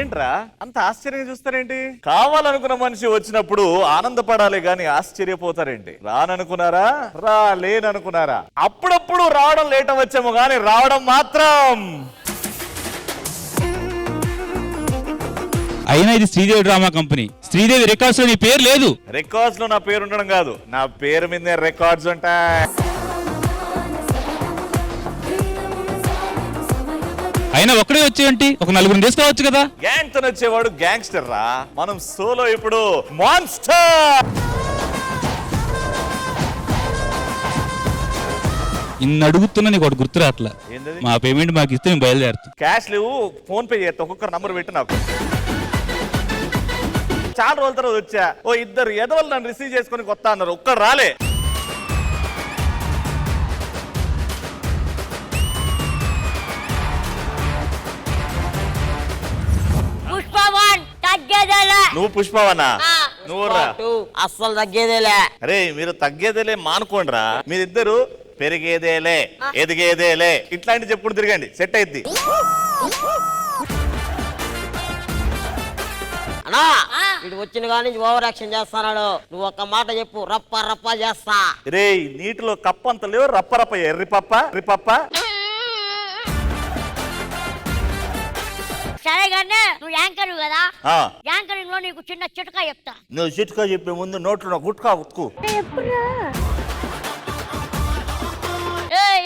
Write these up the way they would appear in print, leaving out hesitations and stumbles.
ఏంట్రా అంత ఆశ్చర్యంగా చూస్తారేంటి? కావాలనుకున్న మనిషి వచ్చినప్పుడు ఆనందపడాలి గాని ఆశ్చర్యపోతారేంటి? రాననుకున్నారా? లేననుకున్నారా? అప్పుడప్పుడు రావడం లేట్ అవ్వచ్చేమో గాని రావడం మాత్రం. అయినా ఇది Sridevi drama company. Sridevi records లో నీ పేరు లేదు. రికార్డ్స్ లో నా పేరు ఉండడం కాదు, నా పేరు మీదే రికార్డ్స్ ఉంటాయి. అయినా ఒక్కడే వచ్చేయంటి, ఒక నలుగురిని తీసుకోవచ్చు కదా. గ్యాంగ్ తో వచ్చేవాడు గ్యాంగ్స్టర్ రా, మనం సోలో ఇప్పుడు మాన్స్టర్. ఇన్ని అడుగుతున్నా నీకు ఒకటి గుర్తు రాట్లా. మా పేమెంట్ మాకు ఇస్తే మేము బయలుదేరుతాం. క్యాష్ లేవు, ఫోన్ పే చేస్తా. ఒక్కొక్కరు నంబర్ పెట్టి నాకు. చాలా రోజుల తర్వాత వచ్చా, ఓ ఇద్దరు ఎదవలు నన్ను రిసీవ్ చేసుకుని కొత్త అన్నారు, ఒక్కడు రాలే. నువ్వు పుష్పవనా? నువ్వు రా. అస్సలు తగ్గేదేలే. అరే మీరు తగ్గేదేలే మానుకోండిరా. మీరిద్దరు పెరిగేదేలే ఎదిగేదేలే ఇట్లాంటి చెప్పుడు తిరగండి, సెట్ అయింది. అన్నా ఇటు వచ్చిన కానీ ఓవర్ యాక్షన్ చేస్తున్నాడు. నువ్వు ఒక్క మాట చెప్పు, రప్ప రప్ప చేస్తా. రే నీటిలో కప్ప అంత లేవు, రప్ప రప్ప ఎర్రి పప్ప రిపప్ప. సరే కానీ నువ్వు యాంకర్ కదా, యాంకరింగ్ లో నీకు చిన్న చిట్కా చెప్తా. నువ్వు చిట్కా చెప్పే ముందు నోట్లో గుట్కా ఉతుకు.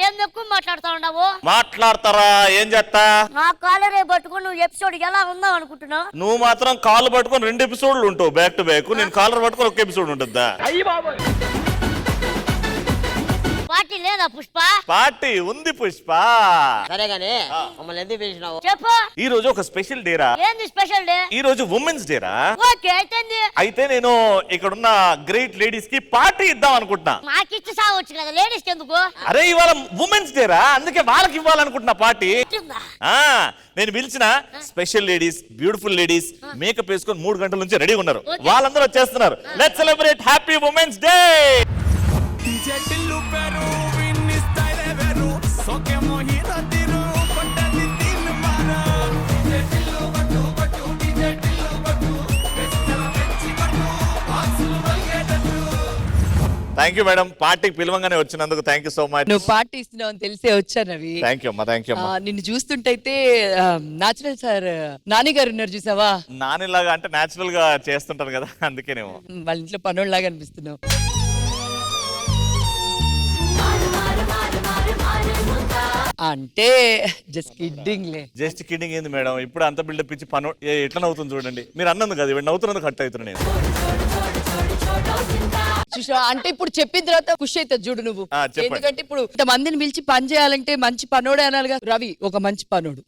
ఏం ఎక్కువ మాట్లాడుతా ఉండవు? మాట్లాడతారా? ఏం చేస్తా? నా కాలరే పట్టుకుని నువ్వు ఎపిసోడ్ ఎలా ఉందాం అనుకుంటున్నావు? నువ్వు మాత్రం కాలు పట్టుకొని 2 ఎపిసోడ్లు ఉంటావు బ్యాక్ టు బ్యాక్. నేను కాలర్ పట్టుకొని 1 ఎపిసోడ్ ఉంటుందా? పార్టీ లేదా పుష్ప? పార్టీ ఉంది పుష్ప. సరే గానీ మమ్మల్ని ఎందుకు పిలిచినావు చెప్పు. ఈ రోజు ఒక స్పెషల్ డే రా. ఏంది స్పెషల్ డే? ఈ రోజు ఉమెన్స్ డే రా. ఓకే అయితే నేను ఇక్కడున్న గ్రేట్ లేడీస్ కి పార్టీ ఇద్దాం అనుకుంటున్నా. నాకు ఇచ్చి సావచ్చు కదా, లేడీస్ కి ఎందుకు? అరే ఇవాళ ఉమెన్స్ డే రా, అందుకే వాళ్ళకి ఇవ్వాలనుకుంటున్నా పార్టీ. నేను పిలిచిన special ladies, beautiful ladies makeup వేసుకొని 3 గంటల నుంచి రెడీగా ఉన్నారు. వాళ్ళందరూ వచ్చేస్తున్నారు. Let's celebrate happy women's day. Thank you madam, పార్టీకి పిలవంగానే వచ్చినందుకు థ్యాంక్ యూ సో మచ్. నువ్వు పార్టీ ఇస్తున్నావు అని తెలిసే వచ్చాను అవి. థ్యాంక్ యూ అమ్మా, థ్యాంక్ యూ అమ్మా. నిన్ను చూస్తుంటైతే నాచురల్ సార్ నాని గారు ఉన్నారు చూసావా? నానిలాగా అంటే నేచురల్ గా చేస్తుంటారు కదా, అందుకేనేమో. వాళ్ళ ఇంట్లో పనోళ్ళలాగా అనిపిస్తున్నావు. అంటే జస్ట్ కిడ్డింగ్ లే. జస్ట్ కిడ్డింగ్ ఏంది మేడం, ఇప్పుడు అంత బిల్డప్ ఇచ్చి పని ఎట్లా నవ్వుతుంది చూడండి. మీరు అన్నందు కదా, ఇవి నవ్వుతున్నందుకు కట్ అవుతున్నాను నేను. చూసా అంటే ఇప్పుడు చెప్పిన తర్వాత ఖుషి అవుతుంది చూడు నువ్వు. చెప్పండి. ఎందుకంటే ఇప్పుడు ఇంత మందిని పిలిచి పని చేయాలంటే మంచి పనోడే అనాలిగా. రవి ఒక మంచి పనోడు.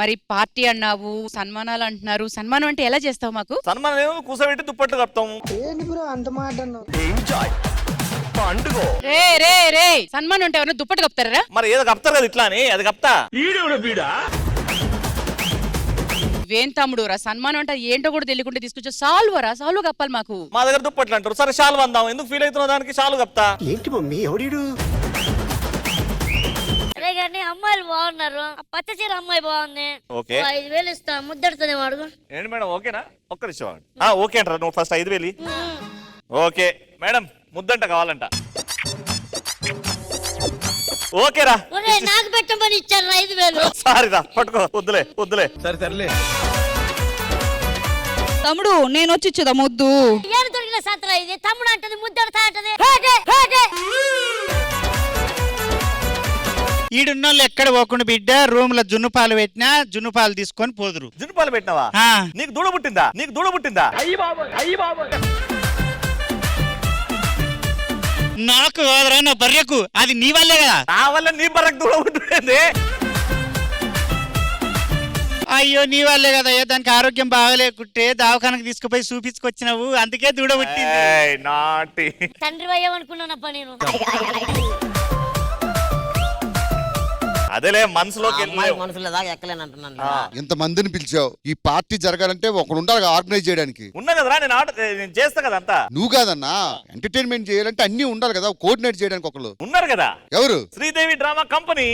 మరి పార్టీ అన్నావు, సన్మానాలు అంటున్నారు. సన్మానం అంటే ఎలా చేస్తావు మాకు? సన్మానం ఏమో కూసబెట్టి దుప్పట్లు కప్తాము. రే రే రే సన్మానం అంటే ఎవరైనా దుప్పటి కప్తారా? మరి ఏదో కప్తారు కదా ఇట్లా అని, అది కప్తా. వేం తమ్ముడు రా, సన్మానం అంటే ఏంటో కూడా తెలియకుండా తీసుకొచ్చా. సాల్వ్ కప్పాలి మాకు. మా దగ్గర దుప్పట్లు అంటారు. సరే షాలు అందాం, ఎందుకు ఫీల్ అవుతున్నావు దానికి? షాలు కప్తా. ఏంటి మమ్మీ ఎవడీడు? అరే కానీ అమ్మాయిలు బాగున్నారు. పచ్చ చీర అమ్మాయి బాగుంది. ఓకే 5,000 ఇస్తా, ముద్దడుతుంది వాడు. ఏంటి మేడం ఓకేనా? ఒక్క నిమిషం. ఓకే అంటారా? నువ్వు ఫస్ట్ 5,000. ఓకే మేడం, ముద్దంట కావాలంట. ఓకేరా, నాకు పెట్టమని ఇచ్చారు 5,000. సారీ రా, పట్టుకో. వద్దులే. సరే తమ్ముడు నేను వచ్చి ఇచ్చేదా ముద్దు? ఏడు దొరికిన సత్ర ఇది. తమ్ముడు అంటది, ముద్దడుతా అంటది. ఈడున్నోళ్ళు ఎక్కడ పోకుండా బిడ్డ రూమ్ లో జున్నుపాలు పెట్టినా జున్నుపాలు తీసుకొని పోదురు. జున్నుపాలు పెట్టినావా? నీకు దూడ పుట్టిందా? నాకు కాదురా, నా బర్రెకు. అది నీ వల్లే కదా. నా వల్ల నీ బర్రెకు దూడ పుట్టింది. అయ్యో నీ వల్లే కదా, దానికి ఆరోగ్యం బాగలేకుంటే దవాఖానకు తీసుకుపోయి చూపించుకొచ్చినావు, అందుకే దూడ పుట్టింది. నాటి తండ్రి అయ్యామనుకున్నానప్ప నేను. అదేలే మనసులోకి మనసులో దాకా ఎక్కలేనంటున్నాను. ఇంత మందిని పిలిచావు, ఈ పార్టీ జరగాలంటే ఒకడు ఉండాలి ఆర్గనైజ్ చేయడానికి. ఉన్నా కదరా, నేను చేస్తా కదా అంతా. నువ్వు కాదన్నా, ఎంటర్టైన్మెంట్ చేయాలంటే అన్ని ఉండాలి కదా, కోఆర్డినేట్ చేయడానికి ఒకళ్ళు ఉన్నారు కదా. ఎవరు? Sridevi drama company.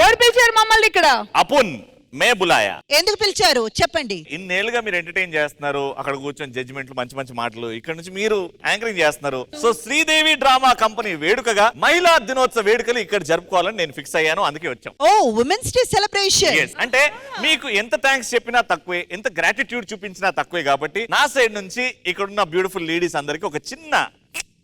ఎవరు పిలిచారు మమ్మల్ని ఇక్కడ? అపున్ మే బులాయా. ఎందుకు పిలిచారు చెప్పండి. ఇన్నేళ్లుగా మీరు ఎంటర్టైన్ చేస్తున్నారు, అక్కడ కూర్చొని జడ్జిమెంట్లు మంచి మంచి మాటలు, ఇక్కడ నుంచి మీరు యాంకరింగ్ చేస్తున్నారు. సో శ్రీదేవి డ్రామా కంపెనీ వేడుకగా మహిళా దినోత్సవ వేడుకలు ఇక్కడ జరుపుకోవాలని నేను ఫిక్స్ అయ్యాను, అందుకే వచ్చాం. ఓ ఉమెన్స్ డే సెలబ్రేషన్. Yes. అంటే మీకు ఎంత థ్యాంక్స్ చెప్పినా తక్కువే, ఎంత గ్రాటిట్యూడ్ చూపించినా తక్కువే, కాబట్టి నా సైడ్ నుంచి ఇక్కడున్న బ్యూటిఫుల్ లేడీస్ అందరికి ఒక చిన్న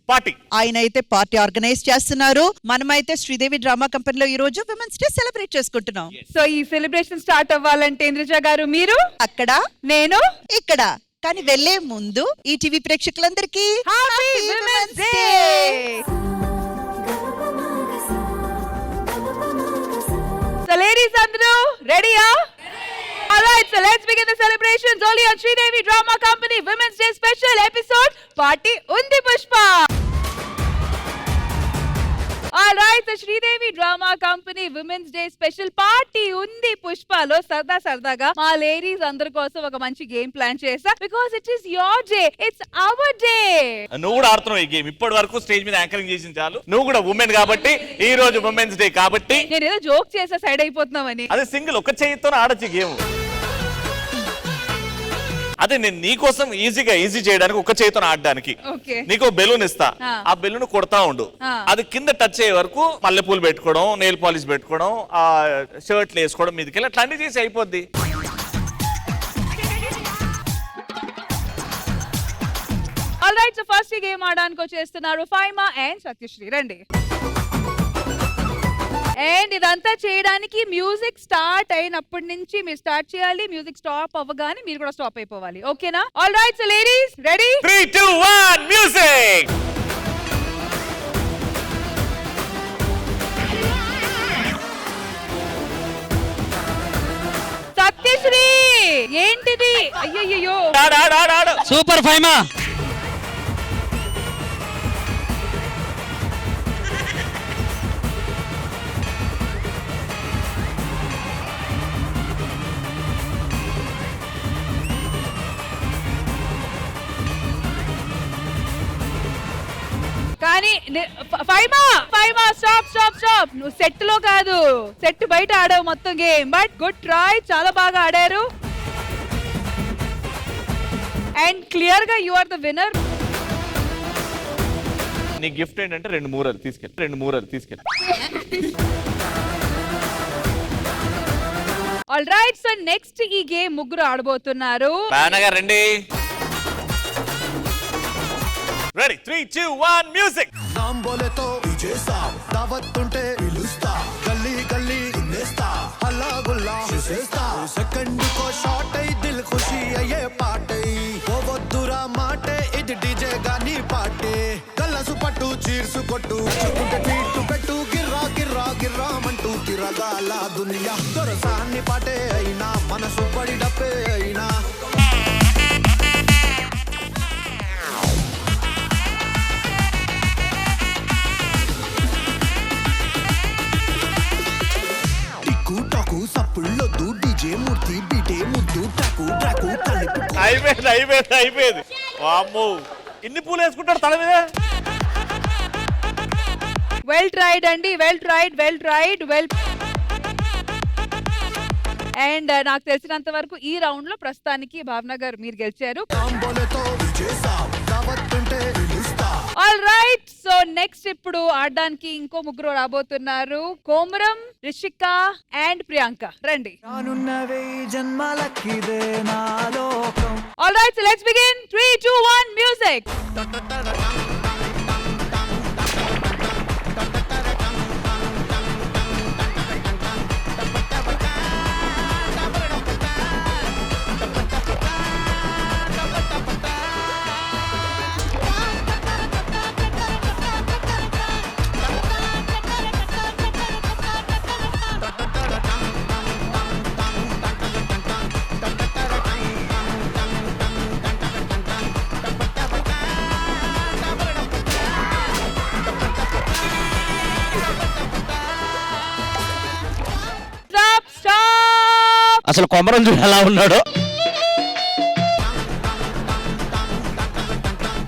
పార్టీ. ఆయన అయితే పార్టీ ఆర్గనైజ్ చేస్తున్నారు, మనమైతే శ్రీదేవి డ్రామా కంపెనీలో ఈ రోజు విమెన్స్ డే సెలబ్రేట్ చేసుకుంటున్నాం. సో ఈ సెలబ్రేషన్ స్టార్ట్ అవ్వాలంటే ఇంద్రజ గారు మీరు అక్కడ నేను ఇక్కడ, కానీ వెళ్లే ముందు ఈ టీవీ ప్రేక్షకులందరికీ happy women's day. So ladies అందరూ రెడీయా? Alright, so let's begin the celebrations only on Sridevi Drama Company Women's Day Special Episode Party Undi Pushpa. Alright, so Sridevi Drama Company Women's Day Special Party Undi Pushpa lo సరదాగా మా ladies అందరి కోసం ఒక మంచి game plan చేసా, because it is your day, it's our day. నువ్వు కూడా ఆడుతున్నావు ఈ గేమ్. ఇప్పటి వరకు స్టేజ్ మీద యాంకరింగ్ చేసిన చాలు, నువ్వు కూడా ఉమెన్ కాబట్టి ఈ రోజు ఉమెన్స్ డే కాబట్టి నేను ఏదో జోక్ చేసా సైడ్ అయిపోతున్నామని. అదే సింగిల్ ఒక చేయితో ఆడొచ్చు గేమ్. అదే నేను నీకోసం ఈజీ చేయడానికి ఒక చేతితో ఆడడానికి Okay. నీకు బెలూన్ ఇస్తా, ఆ బెలూన్ కొడతా ఉండు, అది కింద టచ్ అయ్యే వరకు మల్లెపూలు పెట్టుకోవడం, నెయిల్ పాలిష్ పెట్టుకోవడం, ఆ షర్ట్లు వేసుకోవడం, మీదకి అట్లాంటివి చేసి అయిపోద్ది. ఆల్రైట్, సో ఫస్ట్ గేమ్ ఆడడానికి వచ్చేస్తున్నారు ఫైమా అండ్ సత్యశ్రీ. రండి. అండ్ ఇదంతా చేయడానికి మ్యూజిక్ స్టార్ట్ అయినప్పటి నుంచి మీరు స్టార్ట్ చేయాలి, మ్యూజిక్ స్టాప్ అవ్వగానే మీరు కూడా స్టాప్ అయిపోవాలి, ఓకేనా? Alright, so ladies ready? 3 2 1 music. Satyasri ఏంటిది? అయ్యయ్యో, సూపర్ ఫైమా. కానీ ఫైమా స్టాప్. నువ్వు సెట్ లో కాదు, సెట్ బయట ఆడావు మొత్తం గేమ్, బట్ గుడ్ ట్రై, చాలా బాగా ఆడారు. అండ్ క్లియర్ గా యు ఆర్ ద విన్నర్. నీ గిఫ్ట్ ఏంటంటే 2 మూరలు తీసుకెళ్ళి. ఆల్ రైట్, సో నెక్స్ట్ ఈ గేమ్ ముగ్గురు ఆడబోతున్నారు. రండి. Ready 3 2 1 music. నాంబోలేతో చేస్తా, దావత్తుంటే పిలుస్తా, గల్లీ గల్లీ నేస్తా, హల్లా గుల్లా చేసేస్తా, సెకండ్ కో షాట్ అయి దిల్ ఖుషి అయ్యే పాటే, పోవద్దురా మాటే ఇది డీజే గానీ పాటే, గల్లసు పట్టు చీర్సు కొట్టు, చుకుంటే ట్వీట్ పెట్టు, గిర్రా గిర్రా గిర్రామంటూ తిరగాల దునియా, దొరసాన్ని పాటే అయినా మనసు పడి డప్పే అయినా. అయిపోయింది. వామ్మో, ఇన్ని పూలు వేసుకుంటాడు తల మీద. వెల్ ట్రైడ్ అండి, వెల్ ట్రైడ్. అండ్ నాకు తెలిసినంత వరకు ఈ రౌండ్ లో ప్రస్తుతానికి భావన గారు మీరు గెలిచారు. ఆల్ రైట్, సో నెక్స్ట్ ఇప్పుడు ఆడడానికి ఇంకో ముగ్గురు రాబోతున్నారు, కోమరం, రిషిక అండ్ ప్రియాంక. రండి. All right, so let's begin. 3 2 1 music. అసలు కొమరం చూడు ఎలా ఉన్నాడో.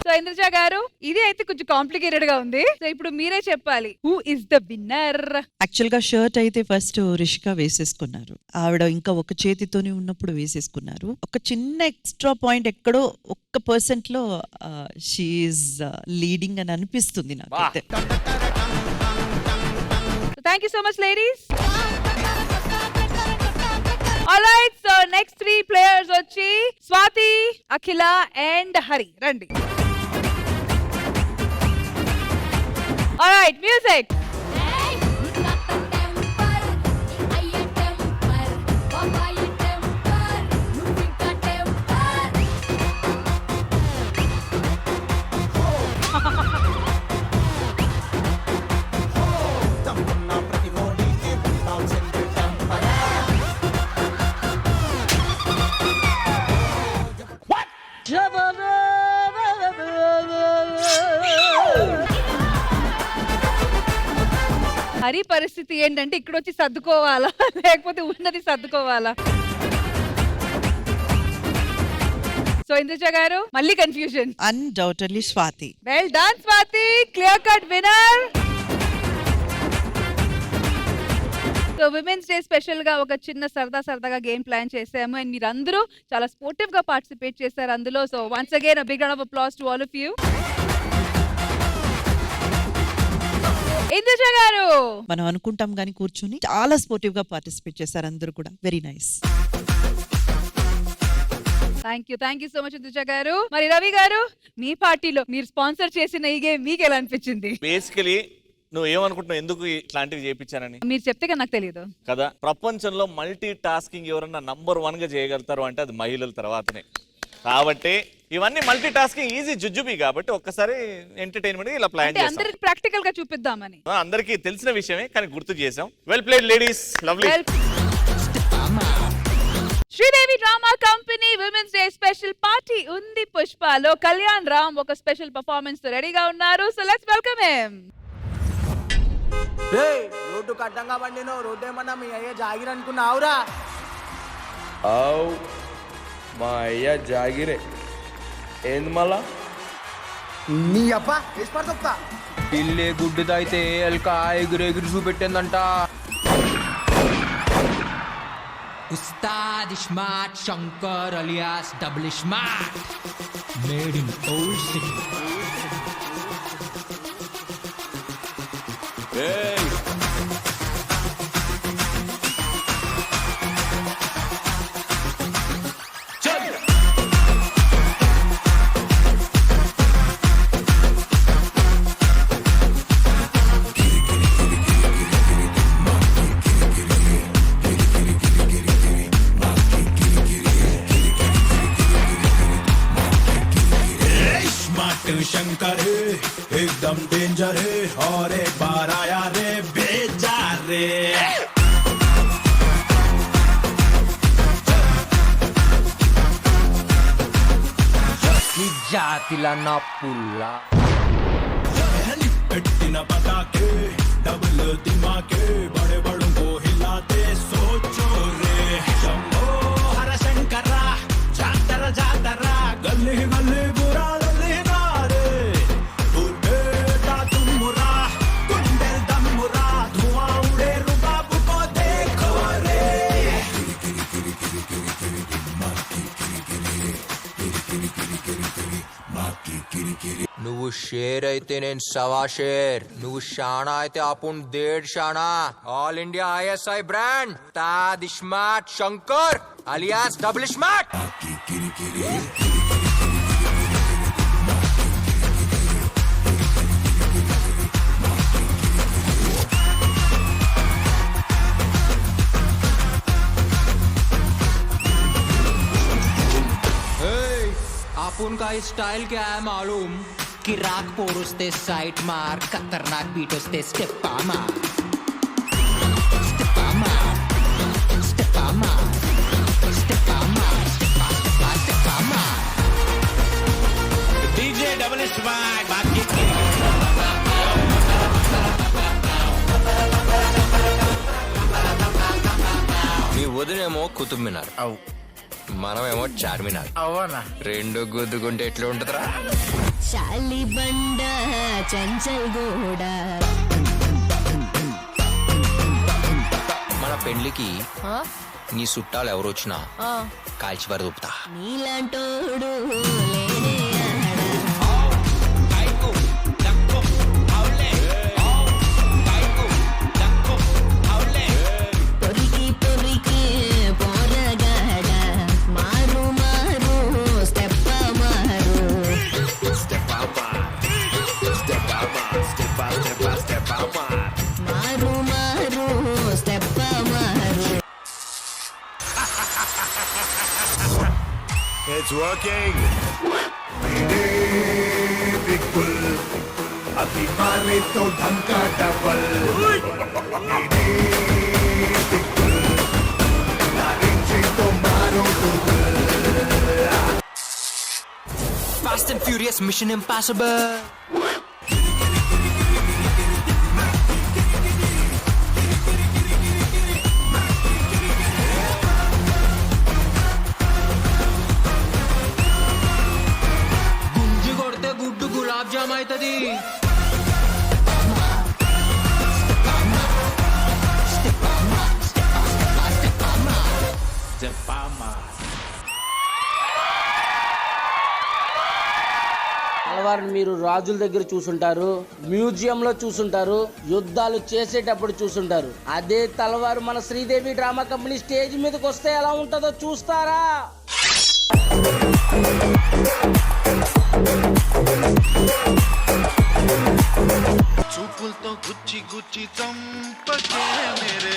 సో ఇంద్రజ గారు ఇది అయితే కొంచెం కాంప్లికేటెడ్ గా ఉంది. సో ఇప్పుడు మీరే చెప్పాలి who is the winner. Actual గా షర్ట్ అయితే ఫస్ట్ రిషిక వేసేసుకున్నారు. ఆవిడ ఇంకా ఒక చేతితోనే ఉన్నప్పుడు వేసేసుకున్నారు. ఒక చిన్న ఎక్స్ట్రా పాయింట్ ఎక్కడో 1% లో షీఈస్ లీడింగ్ అని అనిపిస్తుంది నాకైతే. Thank you so much ladies. Alright, so next 3 players వచ్చి స్వాతి, అఖిల అండ్ హరి. రండి. Alright, music. హరి పరిస్థితి ఏంటంటే ఇక్కడ వచ్చి సర్దుకోవాలా లేకపోతే ఉన్నది సర్దుకోవాలా? సో ఇంద్రజ గారు మళ్ళీ confusion. Undoubtedly Swathi. Well done Swathi, clear cut winner. So women's day special గా ఒక చిన్న సరదాగా గేమ్ ప్లాన్ చేసాము అండ్ మీరందరూ చాలా స్పోర్టివ్ గా పార్టిసిపేట్ చేశారు అందులో. So once again a big round of applause to all of you. Indraja గారు మనం అనుకుంటాం కానీ కూర్చుని చాలా స్పోర్టివ్ గా పార్టిసిపేట్ చేశారు అందరూ కూడా. Very nice. Thank you so much Indraja గారు. మరి రవి గారు మీ పార్టీలో మీరు స్పాన్సర్ చేసిన ఈ గేమ్ మీకు ఎలా అనిపించింది? బేసికలీ నువ్వు ఏమనుకుంటున్నావు ఎందుకు ఇట్లాంటివి చేయించానని? మీరు చెప్తే కదా నాకు తెలియదు కదా. ప్రపంచంలో మల్టీ టాస్కింగ్ ఎవరన్నా నంబర్ 1 గా చేయగలుగుతారు అంటే అది మహిళల తర్వాతనే. కాబట్టి ఇవన్నీ మల్టీ టాస్కింగ్ ఈజీ జుజుబి కాబట్టి ఒక్కసారి ఎంటర్టైన్మెంట్ ఇలా ప్లాన్ చేసాం. అందరికి ప్రాక్టికల్ గా చూపిద్దామని. అందరికీ తెలిసిన విషయమే కానీ గుర్తు చేసాం. Well played ladies, lovely. Sridevi drama company women's day special party ఉంది పుష్పలో కళ్యాణ్ రామ్ ఒక స్పెషల్ పర్ఫార్మెన్స్ తో రెడీగా ఉన్నారు. So let's welcome him. Road కట్టంగా బండినో రోడ్డు ఏమన్నా మీ అయ్యే జాగిర్ అనుకున్నావురా? మా అయ్య జాగిరే ఏంది మళ్ళా? నీ అబ్బా వేసి పడతా. ఢిల్లీ గుడ్డు తాగితే ఎల్క ఎగురెగురు చూపెట్టిందంట. Ustaad ismart Shankar alias double ismart made in old city. Shankar है एकदम डेंजर है और एक बार आया रे बेजार रे. జాతిలా నా పుల్లా పెట్టిన పటాకే डबल दिमागे बड़े बड़ों को हिलाते सोचो रे. शंभो हर शंकरा जातरा जातरा गली गली बुरा నువ్వు షేర్ అయితే నేను సవా షేర్, నువ్వు షానా అయితే అపున్ 1.5 షానా. ఆల్ ఇండియా ISI బ్రాండ్ తాద్ ismart Shankar alias double ismart. अपुन का स्टाइल क्या है मालूम? कि राग पोरुस्ते साइड मार खतरनाक बीट वस्ते स्टेप्पा मार स्टेप्पा मार स्टेप्पा मार स्टेप्पा मार स्टेप्पा स्टेप्पा मार. डीजे डबल स्मार्ट बाकी నీ వదిన ఏమో కుతుబ్ మినార్, మనమేమో చార్మినార్. అవునా? రెండు గుద్దుకుంటే ఎట్లా ఉంటుందిరా? శాలిబండ చంచల్ గోడ. మన పెళ్లికి నీ చుట్టాలు ఎవరు వచ్చినా కాల్చి వరదూపుతా. నీలాంటోడు పొరికి పొరికి పోరగాడ మారు మారు స్టెప్ప మారు. మారు మారు స్టెప్ప మారు. It's working. Big bull. अभी मारे तो धमका डबल. Big bull. नारिंचे तो मारो double. Fast and Furious Mission Impossible. గుంజి కొడితే గుడ్డు గులాబ్ జామ్ అవుతుంది. తలవారిని మీరు రాజుల దగ్గర చూసుంటారు, మ్యూజియం లో చూసుంటారు, యుద్ధాలు చేసేటప్పుడు చూసుంటారు. అదే తలవారు మన శ్రీదేవి డ్రామా కంపెనీ స్టేజ్ మీదకి వస్తే ఎలా ఉంటుందో చూస్తారా? చూపులతో గుచ్చి గుచ్చి చంపకే మేరే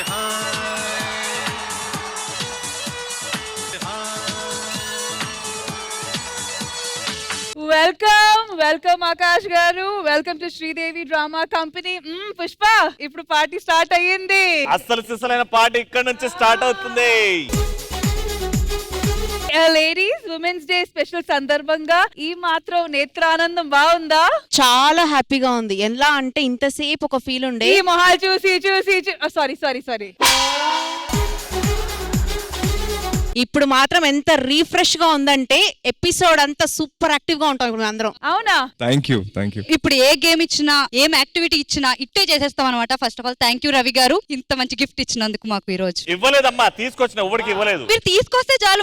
వెల్కమ్ ఆకాష్ గారు. Welcome to Sridevi drama company. Pushpa, ఇప్పుడు పార్టీ స్టార్ట్ అయ్యింది. అస్సలు సిసలైన పాట ఇక్కడ నుంచి స్టార్ట్ అవుతుంది. లేడీస్ ఉమెన్స్ డే స్పెషల్ సందర్భంగా ఈ మాత్రం నేత్రానందం బాగుందా? చాలా హ్యాపీగా ఉంది. ఎలా అంటే ఇంతసేపు ఒక ఫీల్ ఉండే, ఈ మొహాలు చూసి చూసి సారీ ఇప్పుడు మాత్రం ఎంత రీఫ్రెష్ గా ఉందంటే ఎపిసోడ్ అంతా సూపర్ యాక్టివ్ గా ఉంటాం ఇప్పుడు అందరం. అవునా? Thank you. ఇప్పుడు ఏ గేమ్ ఇచ్చినా ఏం యాక్టివిటీ ఇచ్చినా ఇట్టే చేసేస్తాం అనమాట. First of all thank you Ravi గారు, ఇంత మంచి గిఫ్ట్ ఇచ్చినందుకు మాకు ఈ రోజు. ఇవ్వలేదమ్మా, తీసుకొచ్చిన ఎవరికి ఇవ్వలేదు. మీరు తీసుకొస్తే చాలు.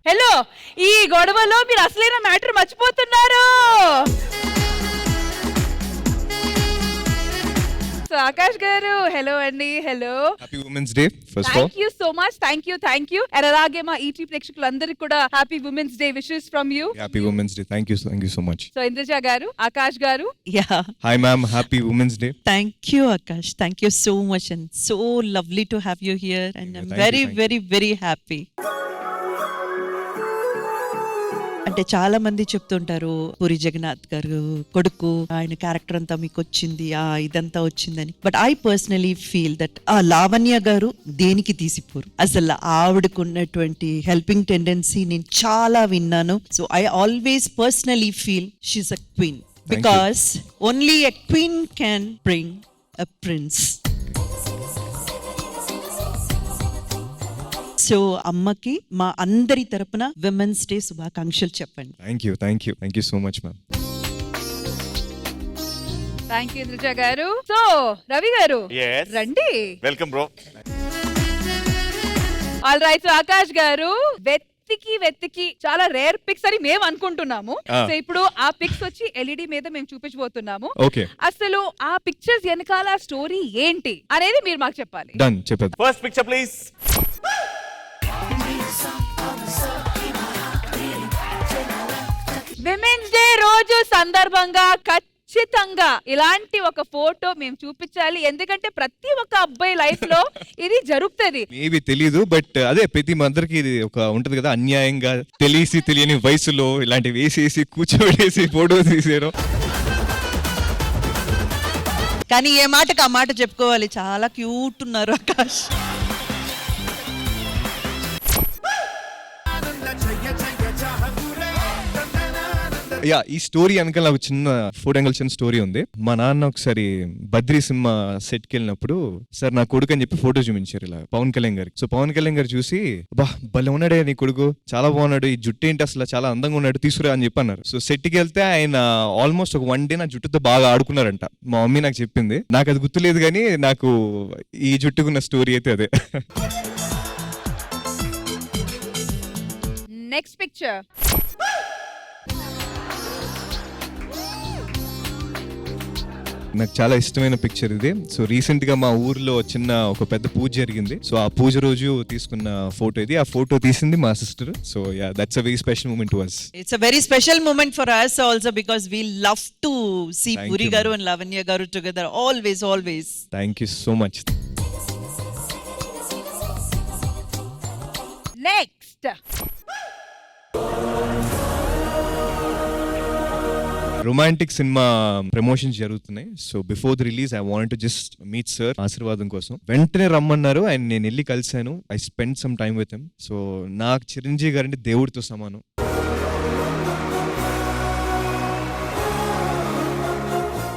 హలో, ఈ గొడవలో మీరు అసలైన మ్యాటర్ మర్చిపోతున్నారు. సో ఆకాష్ గారు, హలో అండి. Hello, happy women's day first of all. Thank you so much. Thank you. And అలాగే మా ఈటీ ప్రేక్షకులందరికీ కూడా happy women's day wishes from you. Happy women's day. Thank you so much. So Indraja గారు, ఆకాష్ గారు, yeah, hi ma'am, happy women's day. Thank you Akash, thank you so much and so lovely to have you here and I'm Thank you, very thank you. Very very happy. అంటే చాలా మంది చెప్తుంటారు పూరి జగన్నాథ్ గారు కొడుకు, ఆయన character అంతా మీకు వచ్చింది, ఇదంతా వచ్చిందని. But I personally feel that ఆ లావణ్య గారు దేనికి తీసిపోరు. అసలు ఆవిడకు ఉన్నటువంటి హెల్పింగ్ టెండెన్సీ నేను చాలా విన్నాను. So I always personally feel she's a queen because only a queen can bring a prince. So అమ్మకి మా అందరి తరపున విమెన్స్ డే శుభాకాంక్షలు చెప్పండి. Thank you so much ma'am. Thank you Indraja గారు. సో రవి గారు, Yes. రండి. Welcome bro. All right. So Akash గారు, వెతికి చాలా రేర్ పిక్స్ అని మేము అనుకుంటున్నాము. సో ఇప్పుడు ఆ పిక్స్ వచ్చి ఎల్ఈడి మీద మేము చూపించబోతున్నాము. ఓకే, అసలు ఆ పిక్చర్స్ వెనకాల స్టోరీ ఏంటి అనేది మీరు మాకు చెప్పాలి. డన్, చెప్పేద్దాం. First picture please. Women's day రోజు సందర్భంగా ఖచ్చితంగా ఇలాంటి ఒక ఫోటో మేము చూపించాలి. ఎందుకంటే ప్రతి ఒక్క అబ్బాయి లైఫ్ లో ఇది జరుగుతుంది. మేబీ తెలీదు, బట్ అదే ప్రతి అందరికి ఇది ఒక ఉంటది కదా, అన్యాయంగా తెలియని వయసులో ఇలాంటి వేసేసి కూర్చోబెట్టేసి ఫోటో తీసారు. కానీ ఏ మాటకు ఆ మాట చెప్పుకోవాలి, చాలా క్యూట్ ఉన్నారు ఆకాష్. యా ఈ స్టోరీ వెనకాల నాకు చిన్న 4 యాంగిల్స్ స్టోరీ ఉంది. మా నాన్న ఒకసారి బద్రీ సినిమా సెట్కి వెళ్ళినప్పుడు సార్ నా కొడుకు అని చెప్పి ఫోటో చూపించారు ఇలా పవన్ కళ్యాణ్ గారికి. సో పవన్ కళ్యాణ్ గారు చూసి బా భలే ఉన్నాడే నీ కొడుకు, చాలా బాగున్నాడు, ఈ జుట్టు ఏంటి అసలు చాలా అందంగా ఉన్నాడు, తీసుకురా అని చెప్పి అన్నారు. సో సెట్కి వెళ్తే ఆయన ఆల్మోస్ట్ ఒక 1 డే నా జుట్టుతో బాగా ఆడుకున్నారంట. మా మమ్మీ నాకు చెప్పింది, నాకు అది గుర్తులేదు కానీ నాకు ఈ జుట్టుకున్న స్టోరీ అయితే అదే. Next picture. నాకు చాలా ఇష్టమైన పిక్చర్ ఇది. సో రీసెంట్ గా మా ఊర్లో చిన్న ఒక పెద్ద పూజ జరిగింది. సో ఆ పూజ రోజు తీసుకున్న ఫోటో ఇది. ఆ ఫోటో తీసింది మా sister. So yeah that's a very special moment to us. It's a very special moment for us also because we love to see Thank Puri you, Garu and Lavanya Garu together always. Thank you so much. Next. Romantic cinema promotions జరుగుతున్నాయి. So before the release I want to just meet sir ఆశీర్వాదం కోసం. వెంటనే రమ్మన్నారు and నేను వెళ్ళి కలిశాను. I spend some time with him. So నాకు చిరంజీవి గారు అంటే దేవుడితో సమానం.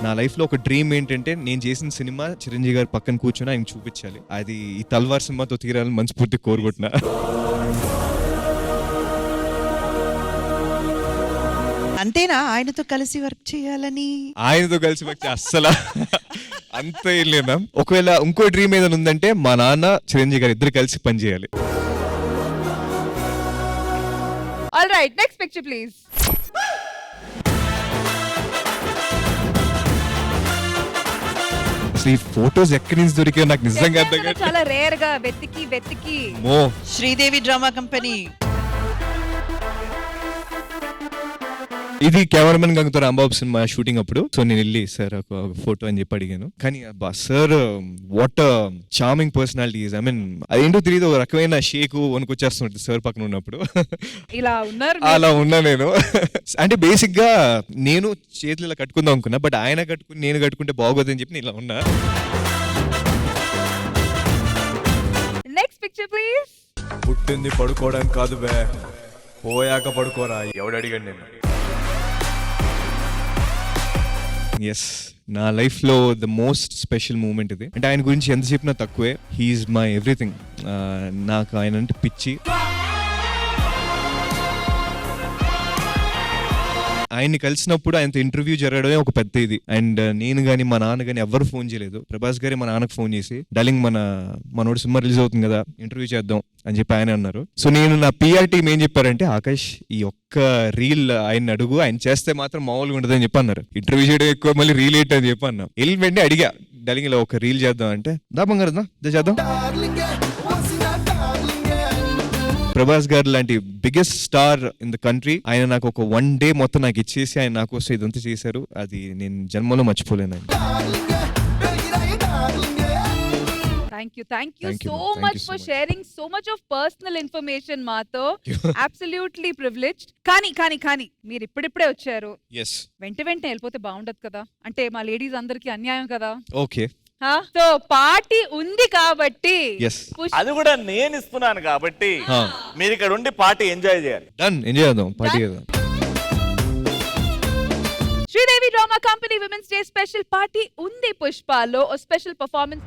నా లైఫ్లో ఒక డ్రీమ్ ఏంటంటే నేను చేసిన సినిమా చిరంజీవి గారు పక్కన కూర్చొని ఆయన చూపించాలి. అది ఈ తల్వార్ సినిమాతో తీరాలని మనస్ఫూర్తి కోరుకుంటున్నా. అంతేనా ఆయనతో కలిసి వర్క్ చేయాలని? ఆయనతో కలిసి వర్క్ అస్సలు అంత ఏం లేదు మ్యామ్. ఒకవేళ ఇంకో డ్రీమ్ ఏదైనా ఉందంటే మా నాన్న చిరంజీవి గారు ఇద్దరు కలిసి పనిచేయాలి. All right, next picture please. అసలు ఈ ఫోటోస్ ఎక్కడి నుంచి దొరికాయో నాకు నిజంగా అర్థం కాదు. చాలా రేర్ గా వెతికి శ్రీదేవి డ్రామా కంపెనీ. ఇది కెమెరామెన్ గంగతో రాంబాబు సినిమా షూటింగ్ అప్పుడు. సో నేను వెళ్ళి సార్ ఒక ఫోటో అని చెప్పి అడిగాను. కానీ sir what charming personality. I mean అదేంటో తెలియదు, ఒక రకమైన షేకు వణుకొచ్చేస్తుంటుంది సార్ పక్కన ఉన్నప్పుడు. ఇలా ఉన్నారు. అలా ఉన్నా నేను. అంటే బేసిక్ గా నేను చేతులు ఇలా కట్టుకుందాం అనుకున్నా, బట్ ఆయన కట్టుకుని నేను కట్టుకుంటే బాగోదని చెప్పి నేను ఇలా ఉన్నా. Next picture please. పుట్టింది పడుకోవడానికి కాదు బే, పోయాక పడుకోరా. ఎవడు అడిగాడు నేను? ఎస్, నా లైఫ్లో ద మోస్ట్ స్పెషల్ మూమెంట్ ఇది. అంటే ఆయన గురించి ఎంత చెప్పినా తక్కువే. He's my everything. నాకు ఆయన అంటే పిచ్చి. ఆయన్ని కలిసినప్పుడు ఆయనతో ఇంటర్వ్యూ జరగడమే ఒక పెద్ద ఇది. అండ్ నేను కానీ మా నాన్న కానీ ఎవరు ఫోన్ చేయలేదు. ప్రభాస్ గారే మా నాన్నకు ఫోన్ చేసి డార్లింగ్ మనోడు సినిమా రిలీజ్ అవుతుంది కదా, ఇంటర్వ్యూ చేద్దాం అని చెప్పి ఆయన అన్నారు. సో నేను నా పిఆర్ టీమ్ ఏం చెప్పారంటే, ఆకాష్ ఈ ఒక్క రీల్ ఆయన అడుగు, ఆయన చేస్తే మాత్రం మామూలుగా ఉంటుంది అని చెప్పి అన్నారు. ఇంటర్వ్యూ చేయడం ఎక్కువ, మళ్ళీ రీల్ ఏంటి అని చెప్పి అన్నా. వెళ్ళి వెంటనే అడిగా డార్లింగ్ ఇలా ఒక రీల్ చేద్దాం అంటే, దా బంగారు దా చేద్దాం. ప్రభాస్ గారు లాంటి biggest star in the country, ఆయన నాకు ఒక 1 డే మొత్తం నాకు ఇచ్చేసి ఆయన నా కోసం ఇదంతా చేశారు. అది నేను జన్మలో మర్చిపోలేను. Thank you so much for sharing so much of personal information మాతో. Absolutely privileged. కానీ మీరు ఇప్పుడిప్పుడే వచ్చారు. వెంటనే వెళ్ళిపోతే బాగుండదు కదా, అంటే మా లేడీస్ అందరికి అన్యాయం కదా. ఓకే, సో పార్టీ ఉంది కాబట్టి, అది కూడా నేను ఇస్తున్నాను కాబట్టి మీరు ఇక్కడ ఉండి పార్టీ ఎంజాయ్ చేయాలి. డన్, ఎంజాయ్ చేద్దాం, పార్టీ చేద్దాం. Sridevi drama company women's day special party ఉంది పుష్పలో ఓ స్పెషల్ పర్ఫార్మెన్స్.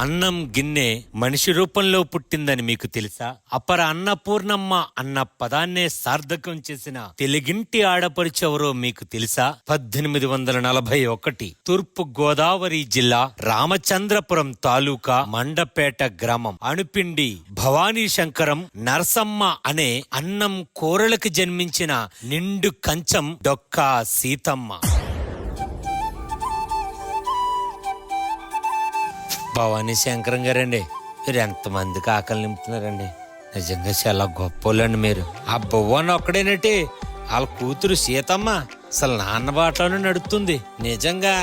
అన్నం గిన్నె మనిషి రూపంలో పుట్టిందని మీకు తెలుసా? అపర అన్నపూర్ణమ్మ అన్న పదాన్నే సార్థకం చేసిన తెలుగింటి ఆడపరిచెవరో మీకు తెలుసా? 1841 తూర్పు గోదావరి జిల్లా రామచంద్రపురం తాలూకా మండపేట గ్రామం అణుపిండి భవానీ శంకరం నరసమ్మ అనే అన్నం కూరలకు జన్మించిన నిండు కంచం డొక్కా సీతమ్మ. భవానీ శంకరం గారండి, మీరు ఎంతమందికి ఆకలి నింపుతున్నారండి. నిజంగా చాలా గొప్పోళ్ళండి మీరు. ఆ భువన్ ఒక్కడేనటి, వాళ్ళ కూతురు సీతమ్మ అసలు నాన్న బాటలోనే నడుస్తుంది. నిజంగా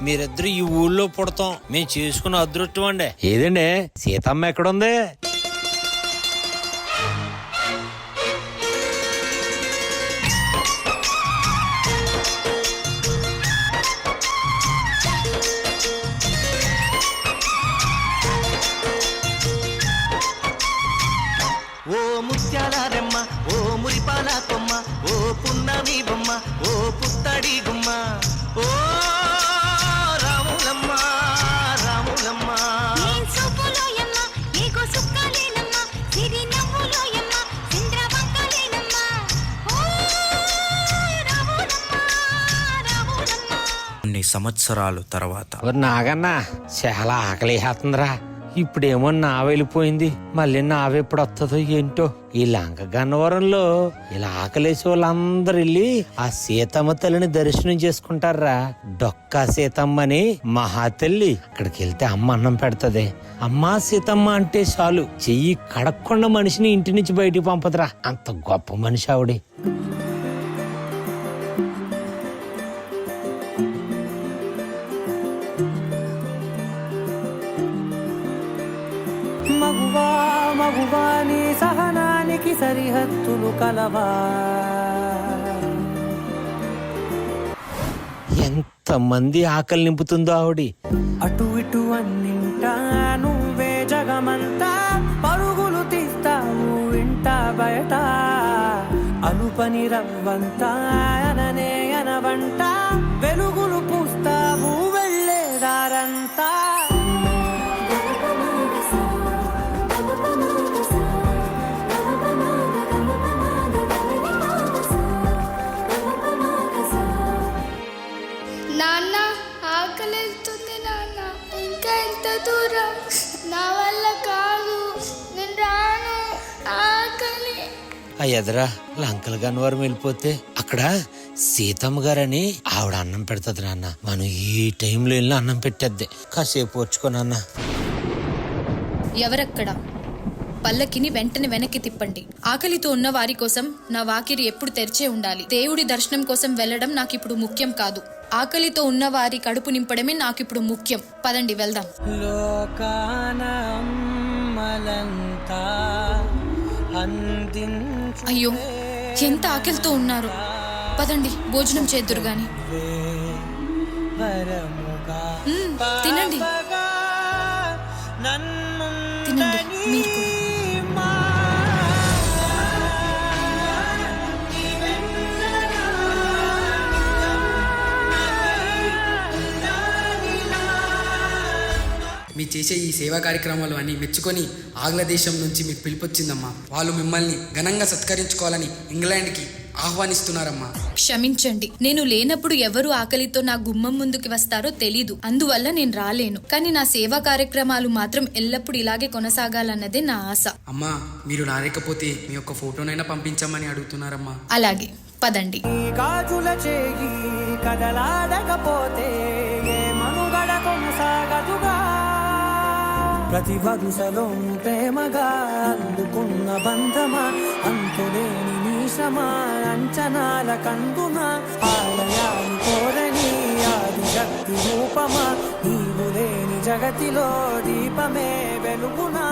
మీరిద్దరు ఈ ఊళ్ళో పుడతాం మేము చేసుకున్న అదృష్టం అండి. ఏదండి సీతమ్మ ఎక్కడుంది? ఓ ముత్యాల రెమ్మ, ఓ మురిపాల కొమ్మ, ఓ పున్నమి బొమ్మ, సంవత్సరాలు తర్వాత. నాగన్నా చాలా ఆకలి వేస్తుందిరా. ఇప్పుడేమో నా వెళ్ళిపోయింది, మళ్ళీ నావెప్పుడు వస్తుందో ఏంటో. ఈ లంక గన్నవరంలో ఇలా ఆకలేసే వాళ్ళందరూ వెళ్ళి ఆ సీతమ్మ తల్లిని దర్శనం చేసుకుంటారా. డొక్కా సీతమ్మని మహాతల్లి. అక్కడికి వెళ్తే అమ్మ అన్నం పెడతది. అమ్మా సీతమ్మ అంటే చాలు చెయ్యి కడక్కుండా మనిషిని ఇంటి నుంచి బయటికి పంపదురా. అంత గొప్ప మనిషి ఆవిడే. మగువా మగువా నీ సహనానికి సరిహద్దులు కలవా. ఎంత మంది ఆకలి నింపుతుందో ఆవిడ. అటు ఇటు అన్నింటా నువ్వే జగమంతా, పరుగులు తీస్తావు ఇంట బయట. అలుపని రవ్వంతా అననే అనవంట, వెలుగులు పూస్తావు వెళ్ళేదారంతా. నాన్న ఆకలిస్తుంది నాన్న, ఇంకా ఎంత దూరం, నా వల్ల కాదు, నేను రాను, ఆకలి. ఆ ఎదరా లంకల గన్నవరం వెళ్ళిపోతే అక్కడ సీతమ్మ గారని ఆవిడ అన్నం పెడతది నాన్న. మనం ఈ టైంలో వెళ్ళి అన్నం పెట్టేద్ది. కాసేపు వచ్చుకో నాన్న. ఎవరక్కడ? పల్లకిని వెంటనే వెనక్కి తిప్పండి. ఆకలితో ఉన్న వారి కోసం నా వాకిరి ఎప్పుడు తెరిచే ఉండాలి. దేవుడి దర్శనం కోసం వెళ్ళడం నాకిప్పుడు ముఖ్యం కాదు. ఆకలితో ఉన్న వారి కడుపు నింపడమే నాకిప్పుడు ముఖ్యం. పదండి వెళ్దాం. అయ్యో ఎంత ఆకలితో ఉన్నారు. పదండి భోజనం చేద్దురు గాని. తినండి తినండి మీరు కూడా. మీ చేసే ఈ సేవా కార్యక్రమాలు అన్ని మెచ్చుకొని ఆంగ్ల దేశం నుంచి మీకు పిలిపొచ్చిందమ్మా. వాళ్ళు మిమ్మల్ని ఘనంగా సత్కరించుకోవాలని ఇంగ్లాండ్కి ఆహ్వానిస్తున్నారమ్మా. క్షమించండి, నేను లేనప్పుడు ఎవరు ఆకలితో నా గుమ్మం ముందుకు వస్తారో తెలీదు, అందువల్ల నేను రాలేను. కానీ నా సేవా కార్యక్రమాలు మాత్రం ఎల్లప్పుడూ ఇలాగే కొనసాగాలన్నదే నా ఆశ. అమ్మా మీరు రాలేకపోతే మీ యొక్క ఫోటోనైనా పంపించమని అడుగుతున్నారమ్మా. అలాగే పదండి. గాజుల చేయి కదలాడకపోతే ఏ మనుగడ కొనసాగదుగా. ప్రతి వరుసలో ప్రేమగా అందుకున్న బంధమా, అంతులేని నీశమా, అంచనాల కందుమా. ఆలయాలు కోరని ఆది శక్తి రూపమా, నీవు లేని జగతిలో దీపమే వెలుగునా.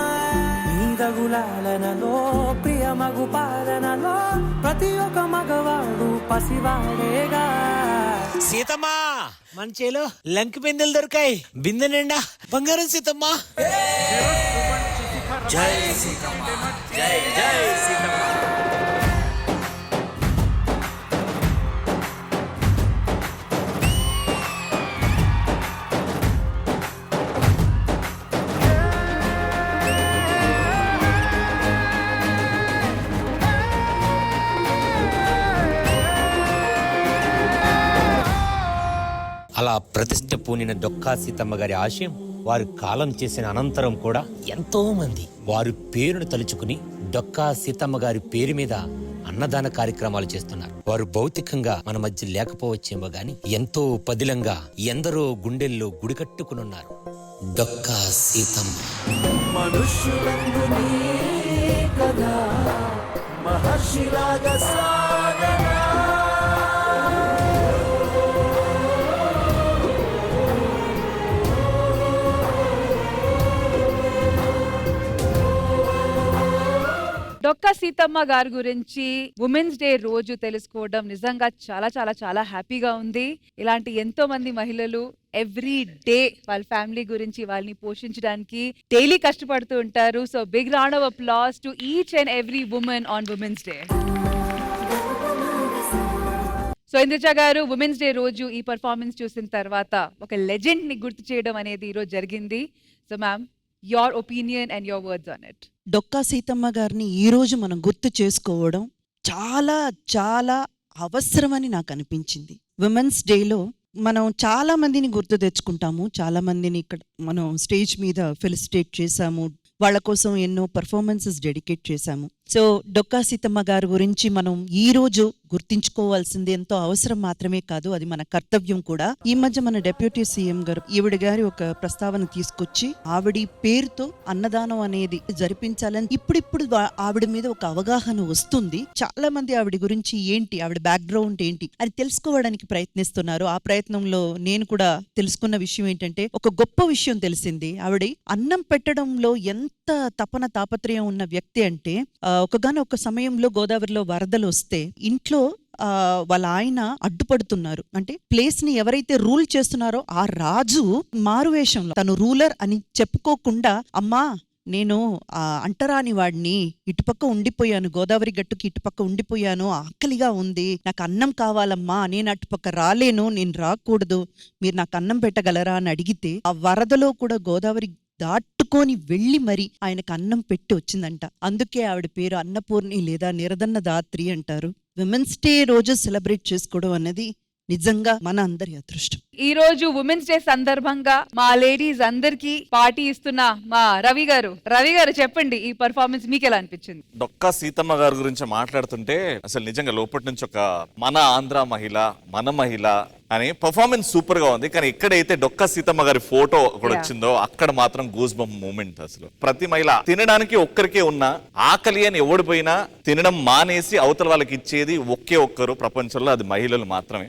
నీదగులాలనలో ప్రియమగు పాలనలో ప్రతి ఒక్క మగవాడు పసివాడేగా. సీతమ్మా మంచేలో లంక బిందెలు దొరికాయి. బిందె నిండా బంగారం సీతమ్మా. జై సీతమ్మ, జై జై సీతమ్మ. అలా ప్రతిష్ఠ పూనిన డొక్కా సీతమ్మ గారి ఆశయం వారు కాలం చేసిన అనంతరం కూడా ఎంతో మంది వారి పేరును తలుచుకుని డొక్కా సీతమ్మ గారి పేరు మీద అన్నదాన కార్యక్రమాలు చేస్తున్నారు. వారు భౌతికంగా మన మధ్య లేకపోవచ్చేమో గాని ఎంతో పదిలంగా ఎందరో గుండెల్లో గుడి కట్టుకునున్నారు. డొక్కా సీతమ్మ. మనుష్యులందు నీ కదా మహర్షిలాగా సాగనా. డొక్కా సీతమ్మ గారి గురించి ఉమెన్స్ డే రోజు తెలుసుకోవడం నిజంగా చాలా చాలా చాలా హ్యాపీగా ఉంది. ఇలాంటి ఎంతో మంది మహిళలు ఎవ్రీ డే వాళ్ళ ఫ్యామిలీ గురించి వాళ్ళని పోషించడానికి డైలీ కష్టపడుతూ ఉంటారు. So big round of applause to each and every women on women's day. So Indraja garu, women's day రోజు ఈ పర్ఫార్మెన్స్ చూసిన తర్వాత ఒక లెజెండ్ ని గుర్తు చేయడం అనేది ఈరోజు జరిగింది. So ma'am, your opinion and your words on it. Dokka Seethamma గారిని ఈ రోజు మనం గుర్తు చేసుకోవడం చాలా చాలా అవసరమని నాకు అనిపించింది. విమెన్స్ డేలో మనం చాలా మందిని గుర్తు తెచ్చుకుంటాము, చాలా మందిని ఇక్కడ మనం స్టేజ్ మీద ఫెలిసిటేట్ చేశాము, వాళ్ళ కోసం ఎన్నో పర్ఫార్మెన్సెస్ డెడికేట్ చేశాము. సో డొక్కా సీతమ్మ గారి గురించి మనం ఈ రోజు గుర్తించుకోవాల్సింది ఎంతో అవసరం మాత్రమే కాదు, అది మన కర్తవ్యం కూడా. ఈ మధ్య మన డిప్యూటీ సీఎం గారు ఈవిడ గారి ఒక ప్రస్తావన తీసుకొచ్చి ఆవిడ పేరుతో అన్నదానం అనేది జరిపించాలని ఇప్పుడిప్పుడు ఆవిడ మీద ఒక అవగాహన వస్తుంది. చాలా మంది ఆవిడ గురించి ఏంటి, ఆవిడ బ్యాక్గ్రౌండ్ ఏంటి అని తెలుసుకోవడానికి ప్రయత్నిస్తున్నారు. ఆ ప్రయత్నంలో నేను కూడా తెలుసుకున్న విషయం ఏంటంటే, ఒక గొప్ప విషయం తెలిసింది. ఆవిడ అన్నం పెట్టడంలో ఎంత తపన తాపత్రయం ఉన్న వ్యక్తి అంటే, ఒక సమయంలో గోదావరిలో వరదలు వస్తే ఇంట్లో వాళ్ళ ఆయన అడ్డుపడుతున్నారు. అంటే ప్లేస్ ని ఎవరైతే రూల్ చేస్తున్నారో ఆ రాజు మారువేషంలో తను రూలర్ అని చెప్పుకోకుండా, అమ్మా నేను అంటరాని వాడిని, ఇటుపక్క ఉండిపోయాను, గోదావరి గట్టుకి ఇటుపక్క ఉండిపోయాను, ఆకలిగా ఉంది, నాకు అన్నం కావాలమ్మా, నేను అటుపక్క రాలేను, నేను రాకూడదు, మీరు నాకు అన్నం పెట్టగలరా అని అడిగితే ఆ వరదలో కూడా గోదావరి దాటుకొని వెళ్ళి మరి ఆయనకు అన్నం పెట్టి వచ్చిందంట. అందుకే ఆవిడ పేరు అన్నపూర్ణి లేదా నిరదన్న దాత్రి అంటారు. విమెన్స్ డే రోజు సెలబ్రేట్ చేసుకోవడం అనేది నిజంగా మన అందరి అదృష్టం. ఈ రోజు ఉమెన్స్ డే సందర్భంగా మా లేడీస్ అందరికి పార్టీ ఇస్తున్న మా రవి గారు చెప్పండి, ఈ పర్ఫార్మెన్స్ మీకు ఎలా అనిపించింది? డొక్కా సీతమ్మ గారి గురించి మాట్లాడుతుంటే అసలు నిజంగా లోపటి నుంచి ఒక మన ఆంధ్ర మహిళ, మన మహిళ అని పర్ఫార్మెన్స్ సూపర్ గా ఉంది. కానీ ఎక్కడైతే డొక్కా సీతమ్మ గారి ఫోటో ఒకటి వచ్చిందో అక్కడ మాత్రం గూస్ బంప్ మూమెంట్. అసలు ప్రతి మహిళ తినడానికి ఒక్కరికే ఉన్న ఆకలి అని ఎవడిపోయినా తినడం మానేసి అవతల వాళ్ళకి ఇచ్చేది ఒకే ఒక్కరు ప్రపంచంలో, అది మహిళలు మాత్రమే.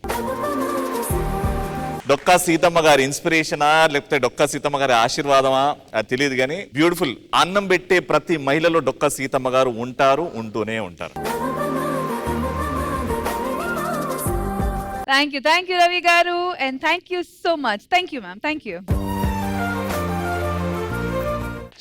డొక్కా సీతమ్మ గారి ఇన్స్పిరేషనా లేకపోతే డొక్కా సీతమ్మ గారి ఆశీర్వాదమా అది తెలియదు, కానీ బ్యూటిఫుల్. అన్నం పెట్టే ప్రతి మహిళలో డొక్కా సీతమ్మ గారు ఉంటారు, ఉంటూనే ఉంటారు. థ్యాంక్ యూ రవి గారు, and thank you so much. Thank you ma'am, thank you.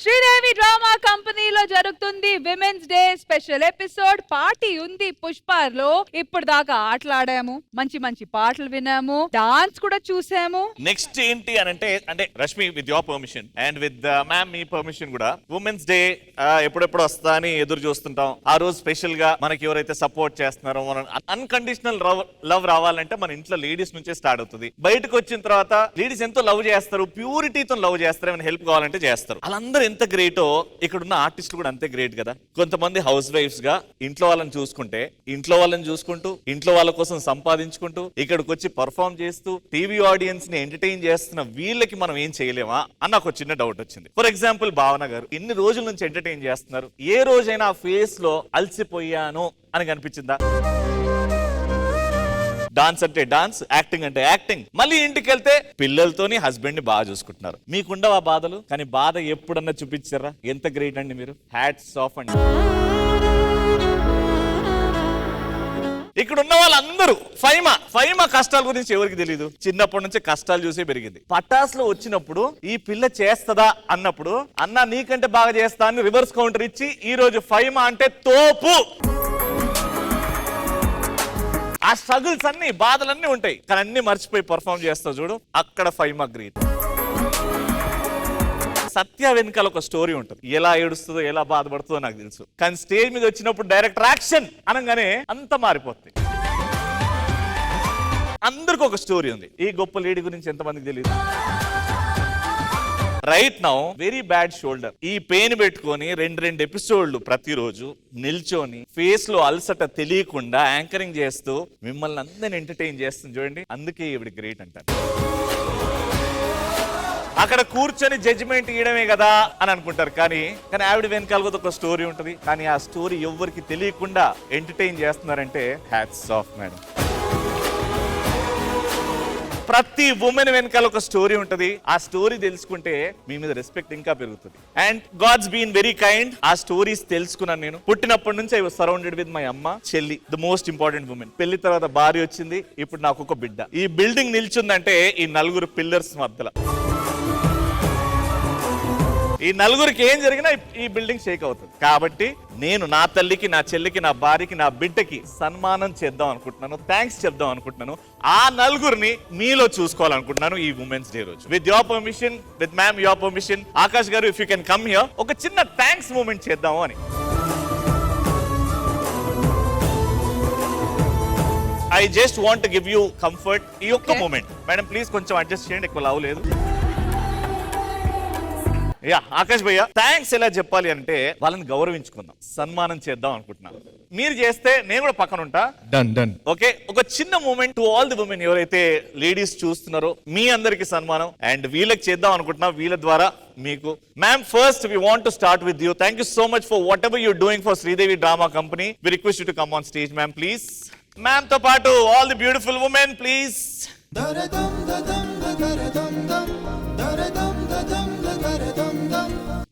Sridevi drama కంపెనీలో జరుగుతుంది women's day special episode party ఉంది పుష్పలో. ఇప్పుడు దాకా ఆటలాడాము, మంచి మంచి పాటలు విన్నాము, డాన్స్ కూడా చూసాము. నెక్స్ట్ ఏంటి అని అంటే Rashmi with your permission and with ma'am me permission కూడా ఉమెన్స్ డే ఎప్పుడెప్పుడు వస్తా అని ఎదురు చూస్తుంటాం. ఆ రోజు స్పెషల్ గా మనకి ఎవరైతే సపోర్ట్ చేస్తున్నారో, మనం అన్కండిషనల్ లవ్ రావాలంటే మన ఇంట్లో లేడీస్ నుంచే స్టార్ట్ అవుతుంది. బయటకు వచ్చిన తర్వాత లేడీస్ ఎంతో లవ్ చేస్తారు, ప్యూరిటీతో లవ్ చేస్తారు, ఏమైనా హెల్ప్ కావాలంటే చేస్తారు. వాళ్ళందరూ ఎంత గ్రేటో ఇక్కడ ఉన్న ఆర్టిస్టులు కూడా అంతే గ్రేట్ కదా. కొంతమంది హౌస్ వైఫ్స్ గా ఇంట్లో వాళ్ళని చూసుకుంటే, ఇంట్లో వాళ్ళని చూసుకుంటూ, ఇంట్లో వాళ్ళ కోసం సంపాదించుకుంటూ, ఇక్కడికి వచ్చి పర్ఫార్మ్ చేస్తూ టీవీ ఆడియన్స్ ని ఎంటర్టైన్ చేస్తున్న వీళ్ళకి మనం ఏం చేయలేమా అని నాకు చిన్న డౌట్ వచ్చింది. ఫర్ ఎగ్జాంపుల్ భావన గారు ఇన్ని రోజుల నుంచి ఎంటర్టైన్ చేస్తున్నారు, ఏ రోజైనా ఫేస్ లో అలసిపోయాను అని కనిపించిందా? డాన్స్ అంటే డాన్స్, యాక్టింగ్ అంటే యాక్టింగ్. మళ్ళీ ఇంటికి వెళ్తే పిల్లలతోని హస్బెండ్ ని బాగా చూసుకుంటున్నారు. మీకుండవు ఆ బాధలు? కానీ బాధ ఎప్పుడన్నా చూపించారా? ఎంత గ్రేట్ అండి మీరు, హ్యాట్స్ ఆఫ్ అండి. ఇక్కడ ఉన్న వాళ్ళందరూ ఫైమా కష్టాల గురించి ఎవరికి తెలియదు. చిన్నప్పటి నుంచి కష్టాలు చూసే పెరిగింది. పటాస్లో వచ్చినప్పుడు ఈ పిల్ల చేస్తదా అన్నప్పుడు, అన్న నీకంటే బాగా చేస్తా అని రివర్స్ కౌంటర్ ఇచ్చి ఈ రోజు ఫైమా అంటే తోపు. ఆ స్ట్రగుల్స్ అన్ని, బాధలన్నీ ఉంటాయి, కానీ అన్ని మర్చిపోయి పర్ఫార్మ్ చేస్తావు చూడు, అక్కడ ఫైమా గ్రేట్. సత్య వెనకాల ఒక స్టోరీ ఉంటుంది, ఎలా ఏడుస్తుందో ఎలా బాధపడుతుందో నాకు తెలుసు. కానీ స్టేజ్ మీద వచ్చినప్పుడు డైరెక్టర్ యాక్షన్ అనగానే అంత మారిపోతుంది. అందరికి ఒక స్టోరీ ఉంది. ఈ గొప్ప లేడీ గురించి ఎంతమందికి తెలియదు? Right now very bad shoulder. ఈ పెయిన్ పెట్టుకొని రెండు ఎపిసోడ్లు ప్రతిరోజు నిల్చొని ఫేస్ లో అలసట తెలియకుండా యాంకరింగ్ చేస్తూ మిమ్మల్ని అందరిని ఎంటర్టైన్ చేస్తుంది చూడండి. అందుకే ఇవిడ గ్రేట్ అంటారు. అక్కడ కూర్చొని జడ్జిమెంట్ ఇవ్వడమే కదా అని అనుకుంటారు, కానీ ఆవిడ వెనకాల ఒక స్టోరీ ఉంటుంది. కానీ ఆ స్టోరీ ఎవరికి తెలియకుండా ఎంటర్టైన్ చేస్తున్నారంటే హ్యాట్స్ ఆఫ్ మేడం. ప్రతి ఉమెన్ వెనకాల ఒక స్టోరీ ఉంటుంది. ఆ స్టోరీ తెలుసుకుంటే మీ మీద రెస్పెక్ట్ ఇంకా పెరుగుతుంది. And god's been very kind. ఆ స్టోరీస్ తెలుసుకున్నాను నేను. పుట్టినప్పటి నుంచి I was surrounded with my అమ్మ, చెల్లి, ద మోస్ట్ ఇంపార్టెంట్ ఉమెన్. పెళ్లి తర్వాత భార్య వచ్చింది, ఇప్పుడు నాకు ఒక బిడ్డ. ఈ బిల్డింగ్ నిల్చుందంటే ఈ నలుగురు పిల్లర్స్ మధ్యలో. ఈ నలుగురికి ఏం జరిగినా ఈ బిల్డింగ్ షేక్ అవుతుంది. కాబట్టి నేను నా తల్లికి, నా చెల్లికి, నా భార్యకి, నా బిడ్డకి సన్మానం చేద్దాం అనుకుంటున్నాను, థ్యాంక్స్ చెప్దాం అనుకుంటున్నాను. ఆ నలుగురిని మీలో చూసుకోవాలనుకుంటున్నాను ఈ ఉమెన్స్ డే రోజు. With your permission, with ma'am your permission, Akash గారు if you can come here, ఒక చిన్న థ్యాంక్స్ మూమెంట్ చేద్దాము అని. I just want to give you comfort. ఈ ఒక్క మూమెంట్ మేడం ప్లీజ్ కొంచెం అడ్జస్ట్ చేయండి, ఎక్కువ లవ్ లేదు. యా ఆకాష్ భయ్య థ్యాంక్స్ ఎలా చెప్పాలి అంటే వాళ్ళని గౌరవించుకుందాం, సన్మానం చేద్దాం అనుకుంటున్నాను. మీరు చేస్తే నేను కూడా పక్కన ఉంటా. డన్. ఓకే, ఒక చిన్న moment to all the women ఎవరైతే లేడీస్ చూస్తున్నారో మీ అందరికి సన్మానం అండ్ వీళ్ళకి చేద్దాం అనుకుంటున్నా, వీళ్ళ ద్వారా మీకు. Ma'am first we want to start with you. Thank you so much for whatever your doing for Sridevi drama company. We request you to come on stage ma'am please. Ma'am తో పాటు all the beautiful women please.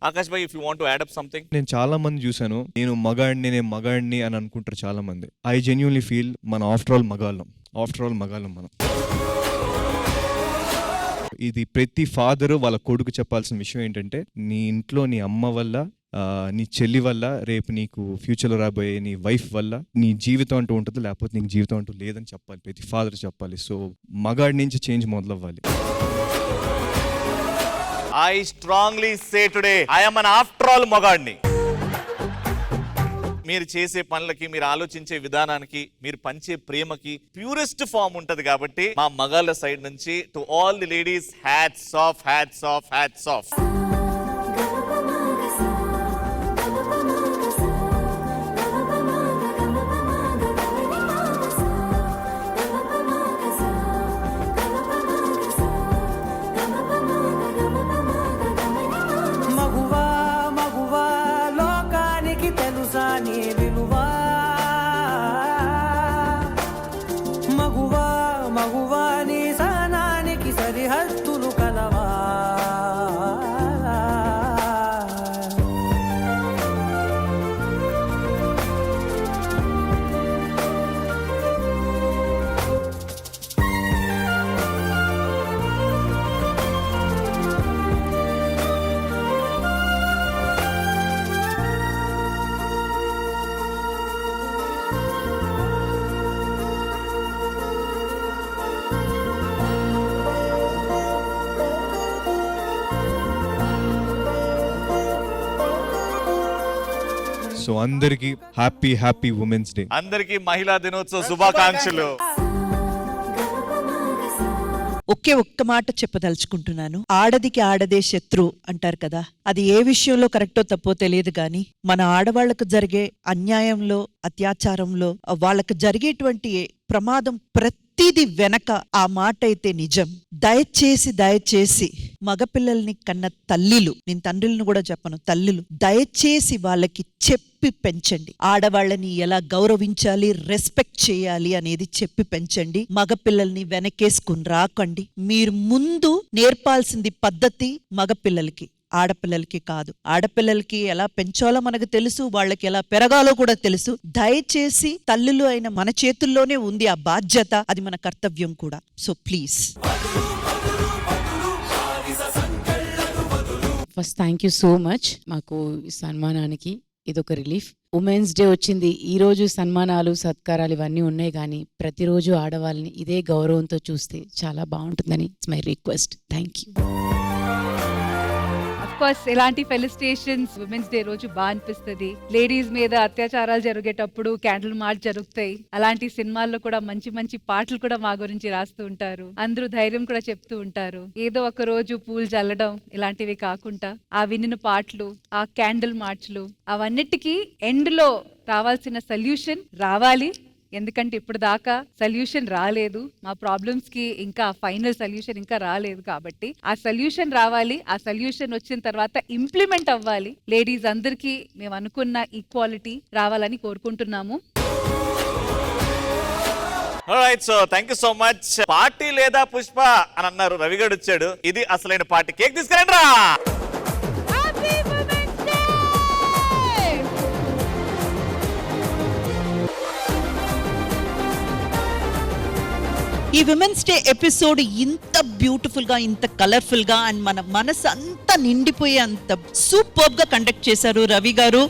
Akash భాయ్ if you want to add up something. నేను చాలా మంది చూసాను, నేను మగాడిని అని అనుకుంటారు చాలా మంది. ఐ జెన్యూన్లీ ఫీల్ మన ఆఫ్టర్ ఆల్ మగాళ్ళం మనం. ఇది ప్రతి ఫాదర్ వాళ్ళ కొడుకు చెప్పాల్సిన విషయం ఏంటంటే, నీ ఇంట్లో నీ అమ్మ వల్ల, నీ చెల్లి వల్ల, రేపు నీకు ఫ్యూచర్లో రాబోయే నీ వైఫ్ వల్ల నీ జీవితం అంటూ ఉంటుంది, లేకపోతే నీకు జీవితం అంటూ లేదని చెప్పాలి, ప్రతి ఫాదర్ చెప్పాలి. సో మగాడి నుంచి చేంజ్ మొదలవ్వాలి. I strongly say today, I am an after all మగాడిని. మీరు చేసే పనులకి, మీరు ఆలోచించే విధానానికి, మీరు పంచే ప్రేమకి ప్యూరెస్ట్ ఫామ్ ఉంటది కాబట్టి మా మగాళ్ళ సైడ్ నుంచి to all the ladies hats off. మగువా నీ సహనానికి సరిహద్దులు కలవా. సో అందరికి హ్యాపీ ఉమెన్స్ డే. అందరికి మహిళా దినోత్సవ శుభాకాంక్షలు. ఒక్క మాట చెప్పదలుచుకుంటున్నాను. ఆడదికి ఆడదే శత్రు అంటారు కదా, అది ఏ విషయంలో కరెక్టో తప్పో తెలియదు కానీ మన ఆడవాళ్లకు జరిగే అన్యాయంలో, అత్యాచారంలో, వాళ్ళకు జరిగేటువంటి ప్రమాదం ప్రతిది వెనక ఆ మాట అయితే నిజం. దయచేసి మగపిల్లల్ని కన్న తల్లిలు, నేను తండ్రులను కూడా చెప్పను, తల్లులు దయచేసి వాళ్ళకి చెప్పి పెంచండి. ఆడవాళ్ళని ఎలా గౌరవించాలి, రెస్పెక్ట్ చేయాలి అనేది చెప్పి పెంచండి. మగపిల్లల్ని వెనకేసుకుని రాకండి. మీరు ముందు నేర్పాల్సింది పద్ధతి మగపిల్లలకి, ఆడపిల్లలకి కాదు. ఆడపిల్లలకి ఎలా పెంచాలో మనకు తెలుసు, వాళ్ళకి ఎలా పెరగాలో కూడా తెలుసు. దయచేసి తల్లులు అయిన మన చేతుల్లోనే ఉంది ఆ బాధ్యత, అది మన కర్తవ్యం కూడా. So please. First thank you so much. మాకు ఈ సన్మానానికి ఇదొక రిలీఫ్. ఉమెన్స్ డే వచ్చింది, ఈ రోజు సన్మానాలు, సత్కారాలు ఇవన్నీ ఉన్నాయి, కానీ ప్రతిరోజు ఆడవాళ్ళని ఇదే గౌరవంతో చూస్తే చాలా బాగుంటుందని it's my request. Thank you. Course ఇలాంటి ఫెలిసిటేషన్స్ ఉమెన్స్ డే రోజు బాగా అనిపిస్తుంది. లేడీస్ మీద అత్యాచారాలు జరిగేటప్పుడు క్యాండిల్ మార్చ్ జరుగుతాయి. అలాంటి సినిమాల్లో కూడా మంచి మంచి పాటలు కూడా మా గురించి రాస్తూ ఉంటారు. అందరూ ధైర్యం కూడా చెప్తూ ఉంటారు. ఏదో ఒక రోజు పూలు చల్లడం ఇలాంటివి కాకుండా ఆ వినిన పాటలు, ఆ క్యాండిల్ మార్చ్లు, అవన్నిటికీ ఎండ్ లో రావాల్సిన సొల్యూషన్ రావాలి. ఎందుకంటే ఇప్పుడు దాకా సొల్యూషన్ రాలేదు, మా ప్రాబ్లమ్స్ కి ఇంకా ఫైనల్ సొల్యూషన్ ఇంకా రాలేదు. కాబట్టి ఆ సొల్యూషన్ రావాలి. ఆ సొల్యూషన్ వచ్చిన తర్వాత ఇంప్లిమెంట్ అవ్వాలి. లేడీస్ అందరికీ మేము అనుకున్న ఈక్వాలిటీ రావాలని కోరుకుంటున్నాము. Alright, so thank you so much. Party లేదా పుష్ప అని అన్నారు, రవిగడ్ వచ్చాడు. ఇది అసలైన పార్టీ. కేక్ తీసుకురండి రా. ఈ విమెన్స్ డే ఎపిసోడ్ ఇంత బ్యూటిఫుల్ గా, ఇంత కలర్ఫుల్ గా అండ్ మన మనసు అంతా నిండిపోయే అంత సూపర్ గా కండక్ట్ చేశారు రవి గారు.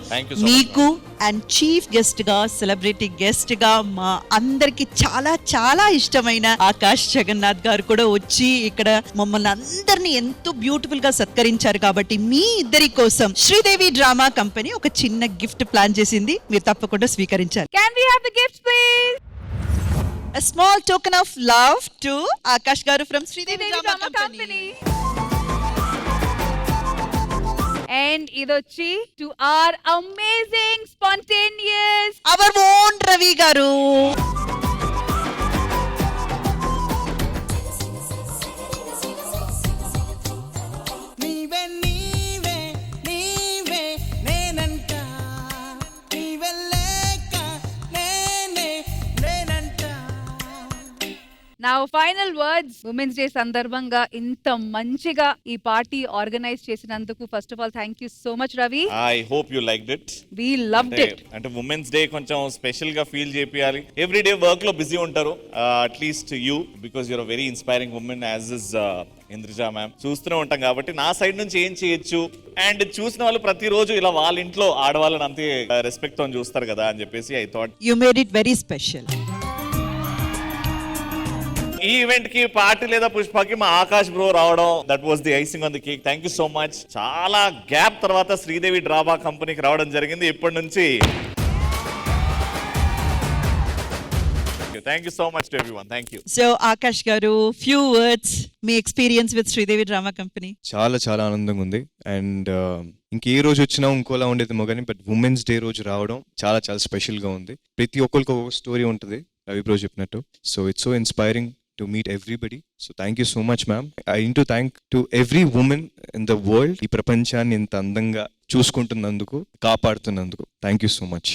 మీకు అండ్ చీఫ్ గెస్ట్ గా, సెలబ్రిటీ గెస్ట్ గా మా అందరికి చాలా చాలా ఇష్టమైన ఆకాష్ జగన్నాథ్ గారు కూడా వచ్చి ఇక్కడ మమ్మల్ని అందరినీ ఎంతో బ్యూటిఫుల్ గా సత్కరించారు. కాబట్టి మీ ఇద్దరి కోసం శ్రీదేవి డ్రామా కంపెనీ ఒక చిన్న గిఫ్ట్ ప్లాన్ చేసింది, మీరు తప్పకుండా స్వీకరించాలి. Can we have the gifts please? A small token of love to Akash garu from Sridevi Drama Company. And idochi to our amazing, spontaneous, our own Ravi garu. Now final words, Women's Day సందర్భంగా ఇంత మంచిగా ఈ party organize చేసినందుకు first of all thank you so much Ravi. I hope you liked it. We loved it. అంటే women's day కొంచెం special గా feel చేపియాలి. Every day work లో బిజీ ఉంటారు, at least you, because your a very inspiring women as is Indraja ma'am. చూస్తూనే ఉంటాం కాబట్టి నా సైడ్ నుంచి ఏం చేయొచ్చు, అండ్ చూసిన వాళ్ళు ప్రతిరోజు ఇలా వాళ్ళ ఇంట్లో ఆడవాళ్ళని అంతే రెస్పెక్ట్ తో చూస్తారు కదా అని చెప్పేసి I thought you made it very special. ఈ ఈవెంట్ కి పార్టీ లేదా పుష్పకి మా ఆకాష్ బ్రో రావడం, that was the icing on the cake. Thank you so much. చాలా గ్యాప్ తర్వాత శ్రీదేవి డ్రామా కంపెనీకి రావడం జరిగింది. ఇప్పటి నుంచి thank you so much to everyone. Thank you. So Akash గారు, ఫ్యూ వర్డ్స్ మీ experience with Sridevi drama company. చాలా చాలా ఆనందంగా ఉంది. అండ్ ఇంకే రోజు వచ్చినా ఇంకోలా ఉండేదేమో కానీ బట్ ఉమెన్స్ డే రోజు రావడం చాలా చాలా స్పెషల్గా ఉంది. ప్రతి ఒక్కరికి ఒక స్టోరీ ఉంటుంది రవి బ్రో చెప్పినట్టు. So it's so inspiring to meet everybody. So thank you so much, ma'am. I need to thank to every woman in the world ఈ ప్రపంచాన్ని ఇంత అందంగా చూసుకుంటున్నందుకు, కాపాడుతున్నందుకు. Thank you so much.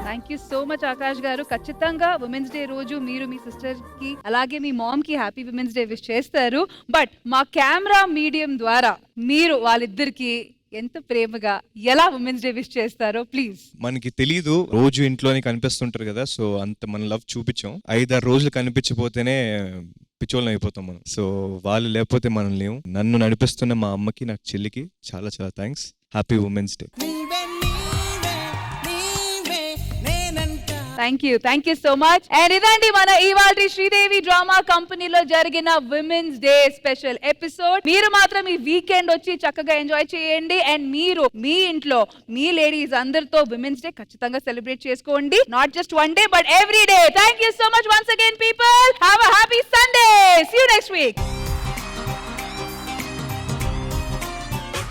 Thank you so much Akash గారు. ఖచ్చితంగా women's day రోజు మీరు మీ సిస్టర్ కి అలాగే మీ మామ్ కి హ్యాపీ ఉమెన్స్ డే విష్ చేస్తారు. బట్ మా కెమెరా మీడియం ద్వారా మీరు వాళ్ళిద్దరికి ఎంత ప్రేమగా ఎలా ఉమెన్స్ డే విష్ చేస్తారో ప్లీజ్. మనకి తెలీదు, రోజు ఇంట్లోనే కనిపిస్తుంటారు కదా, సో అంత మన లవ్ చూపించాం. 5-6 రోజులు కనిపించపోతేనే పిచ్చోళ్ళని అయిపోతాం మనం. సో వాళ్ళు లేకపోతే మనం లేవు. నన్ను నడిపిస్తున్న మా అమ్మకి, నాకు చెల్లికి చాలా చాలా thanks. Happy women's day. Thank you so much. And ఇదండి మన ఇవాల్టి శ్రీదేవి డ్రామా కంపెనీలో జరిగిన విమెన్స్ డే స్పెషల్ ఎపిసోడ్. మీరు మాత్రం ఈ వీకెండ్ వచ్చి చక్కగా ఎంజాయ్ చేయండి. అండ్ మీరు మీ ఇంట్లో మీ లేడీస్ అందరితో విమెన్స్ డే ఖచ్చితంగా సెలబ్రేట్ చేసుకోండి. Not just one day but every day. Thank you so much once again people. Have a happy Sunday. See you next week.